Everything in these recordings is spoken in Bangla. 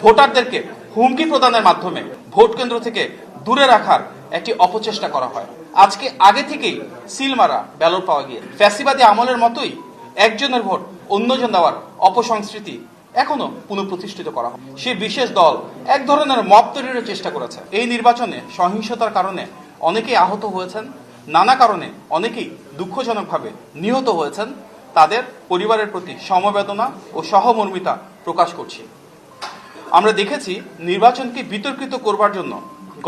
ভোটারদেরকে হুমকি প্রদানের মাধ্যমে ভোট কেন্দ্র থেকে দূরে রাখার একটি অপচেষ্টা করা হয়। আজকে আগে থেকেই সিল মারা ব্যালট পাওয়া গিয়ে ফ্যাসিবাদী আমলের মতোই একজনের ভোট অন্যজন দেওয়ার অপসংস্কৃতি এখনো পুনঃপ্রতিষ্ঠিত করা হয়। সেই বিশেষ দল এক ধরনের মব তৈরির চেষ্টা করেছে। এই নির্বাচনে সহিংসতার কারণে অনেকেই আহত হয়েছেন, নানা কারণে অনেকেই দুঃখজনকভাবে নিহত হয়েছেন। তাদের পরিবারের প্রতি সমবেদনা ও সহমর্মিতা প্রকাশ করছি। আমরা দেখেছি নির্বাচনকে বিতর্কিত করবার জন্য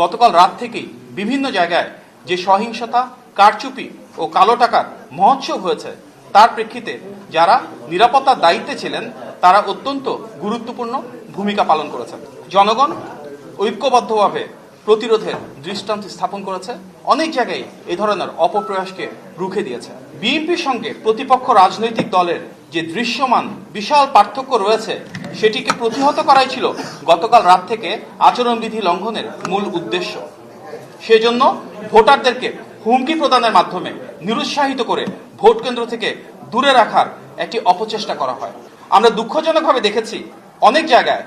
গতকাল রাত থেকেই বিভিন্ন জায়গায় যে সহিংসতা, কারচুপি ও কালো টাকার মহোৎসব হয়েছে, তার প্রেক্ষিতে যারা নিরাপত্তার দায়িত্বে ছিলেন তারা অত্যন্ত গুরুত্বপূর্ণ ভূমিকা পালন করেছেন। জনগণ ঐক্যবদ্ধভাবে প্রতিরোধের দৃষ্টান্ত স্থাপন করেছে, অনেক জায়গায় এই ধরনের অপপ্রয়াসকে রুখে দিয়েছে। বিএনপির সঙ্গে প্রতিপক্ষ রাজনৈতিক দলের যে দৃশ্যমান বিশাল পার্থক্য রয়েছে, সেটিকে প্রতিহত করাই ছিল গতকাল রাত থেকে আচরণবিধি লঙ্ঘনের মূল উদ্দেশ্য। সেজন্য ভোটারদেরকে হুমকি প্রদানের মাধ্যমে নিরুৎসাহিত করে ভোট কেন্দ্র থেকে দূরে রাখার একটি অপচেষ্টা করা হয়। আমরা দুঃখজনকভাবে দেখেছি অনেক জায়গায়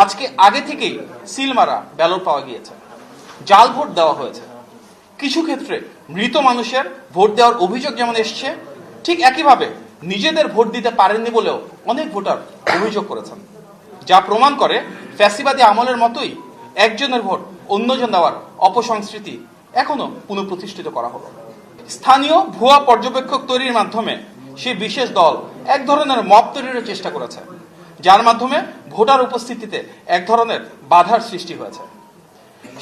আজকে আগে থেকেই সিল মারা ব্যালট পাওয়া গিয়েছে, জাল ভোট দেওয়া হয়েছে। কিছু ক্ষেত্রে মৃত মানুষের ভোট দেওয়ার অভিযোগ যেমন এসছে, ঠিক একইভাবে নিজেদের ভোট দিতে পারেননি বলেও অনেক ভোটার অভিযোগ করেছেন, যা প্রমাণ করে ফ্যাসিবাদী আমলের মতোই একজনের ভোট অন্যজন দেওয়ার অপসংস্কৃতি এখনো পুনঃপ্রতিষ্ঠিত করা হলো। স্থানীয় ভুয়া পর্যবেক্ষক তৈরির মাধ্যমে সেই বিশেষ দল এক ধরনের মব তৈরির চেষ্টা করেছে, যার মাধ্যমে ভোটার উপস্থিতিতে এক ধরনের বাধার সৃষ্টি হয়েছে।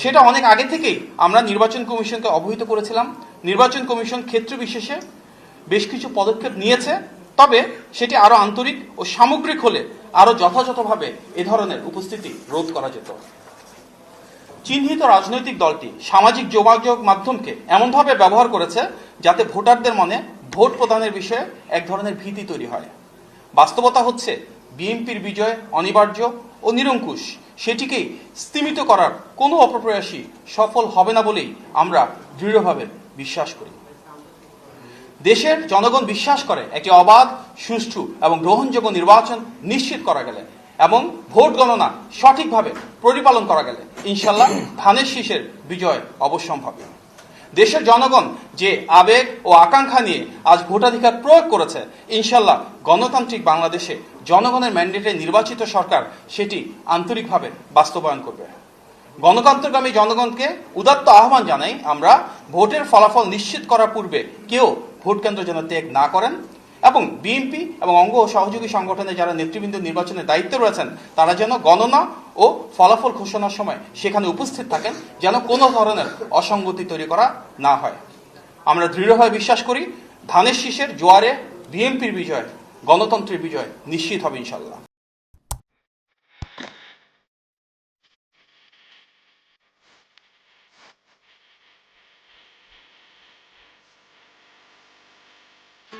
সেটা অনেক আগে থেকেই আমরা নির্বাচন কমিশনকে অবহিত করেছিলাম। নির্বাচন কমিশন ক্ষেত্র বিশেষে বেশ কিছু পদক্ষেপ নিয়েছে, তবে সেটি আরো আন্তরিক ও সামগ্রিক হলে আরো যথাযথভাবে এ ধরনের উপস্থিতি রোধ করা যেত। চিহ্নিত রাজনৈতিক দলটি সামাজিক যোগাযোগ মাধ্যমকে এমনভাবে ব্যবহার করেছে যাতে ভোটারদের মনে ভোট প্রদানের বিষয়ে এক ধরনের ভীতি তৈরি হয়। বাস্তবতা হচ্ছে বিএনপির বিজয় অনিবার্য ও নিরঙ্কুশ, সেটিকেই স্তিমিত করার কোনো অপপ্রয়াসই সফল হবে না বলেই আমরা দৃঢ়ভাবে বিশ্বাস করি। দেশের জনগণ বিশ্বাস করে একটি অবাধ, সুষ্ঠু এবং গ্রহণযোগ্য নির্বাচন নিশ্চিত করা গেলে এবং ভোট গণনা সঠিকভাবে পরিপালন করা গেলে ইনশাল্লাহ ধানের শীষের বিজয় অবশ্যম্ভাবী। দেশের জনগণ যে আবেগ ও আকাঙ্ক্ষা নিয়ে আজ ভোটাধিকার প্রয়োগ করেছে, ইনশাল্লাহ গণতান্ত্রিক বাংলাদেশে জনগণের ম্যান্ডেটে নির্বাচিত সরকার সেটি আন্তরিকভাবে বাস্তবায়ন করবে। গণতন্ত্রগামী জনগণকে উদাত্ত আহ্বান জানাই আমরা, ভোটের ফলাফল নিশ্চিত করার পূর্বে কেউ ভোট কেন্দ্র যেন ত্যাগ না করেন এবং বিএনপি এবং অঙ্গ ও সহযোগী সংগঠনের যারা নেতৃবৃন্দ নির্বাচনের দায়িত্বে রয়েছেন তারা যেন গণনা ও ফলাফল ঘোষণার সময় সেখানে উপস্থিত থাকেন, যেন কোনো ধরনের অসঙ্গতি তৈরি করা না হয়। আমরা দৃঢ়ভাবে বিশ্বাস করি ধানের শীষের জোয়ারে বিএনপির বিজয়, গণতন্ত্রের বিজয় নিশ্চিত হবে ইনশাল্লাহ।